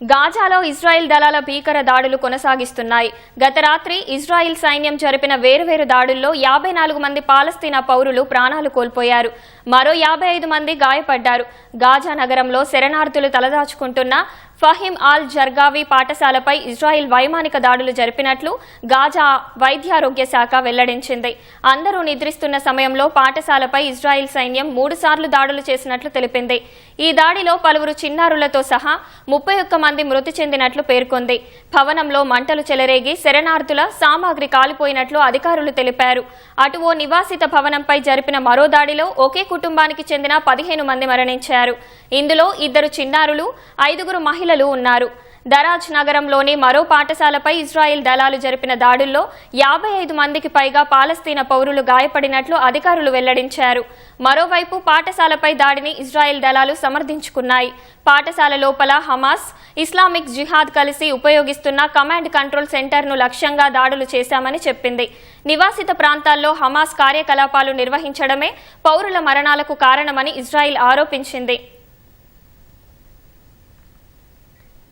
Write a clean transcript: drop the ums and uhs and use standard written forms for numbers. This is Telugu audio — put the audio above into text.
గాజాలో ఇజ్రాయెల్ దళాల భీకర దాడులు కొనసాగిస్తున్నాయి. గత రాత్రి ఇజ్రాయెల్ సైన్యం జరిపిన వేర్వేరు దాడుల్లో 54 మంది పాలస్తీనా పౌరులు ప్రాణాలు కోల్పోయారు. మరో 55 మంది గాయపడ్డారు. గాజా నగరంలో శరణార్థులు తలదాచుకుంటున్న ఫహీం అల్ జర్గావీ పాఠశాలపై ఇజ్రాయెల్ వైమానిక దాడులు జరిపినట్లు గాజా వైద్యారోగ్య శాఖ వెల్లడించింది. అందరూ నిద్రిస్తున్న సమయంలో పాఠశాలపై ఇజ్రాయెల్ సైన్యం 3 సార్లు దాడులు చేసినట్లు తెలిపింది. ఈ దాడిలో పలువురు చిన్నారులతో సహా 31 మంది మృతి చెందినట్లు పేర్కొంది. భవనంలో మంటలు చెలరేగి శరణార్థుల సామాగ్రి కాలిపోయినట్లు అధికారులు తెలిపారు. అటు ఓ నివాసిత భవనంపై జరిపిన మరో దాడిలో ఒకే కుటుంబానికి చెందిన 15 మంది మరణించారు. ఇందులో 2 చిన్నారులు, 5 మహిళలు ఉన్నారు. దరాజ్ నగరంలోని మరో పాఠశాలపై ఇజ్రాయెల్ దళాలు జరిపిన దాడుల్లో 55 మందికి పైగా పాలస్తీనా పౌరులు గాయపడినట్లు అధికారులు వెల్లడించారు. మరోవైపు పాఠశాలపై దాడిని ఇజ్రాయెల్ దళాలు సమర్థించుకున్నాయి. పాఠశాల లోపల హమాస్, ఇస్లామిక్ జిహాద్ కలిసి ఉపయోగిస్తున్న కమాండ్ కంట్రోల్ సెంటర్ను లక్ష్యంగా దాడులు చేశామని చెప్పింది. నివాసిత ప్రాంతాల్లో హమాస్ కార్యకలాపాలు నిర్వహించడమే పౌరుల మరణాలకు కారణమని ఇజ్రాయెల్ ఆరోపించింది.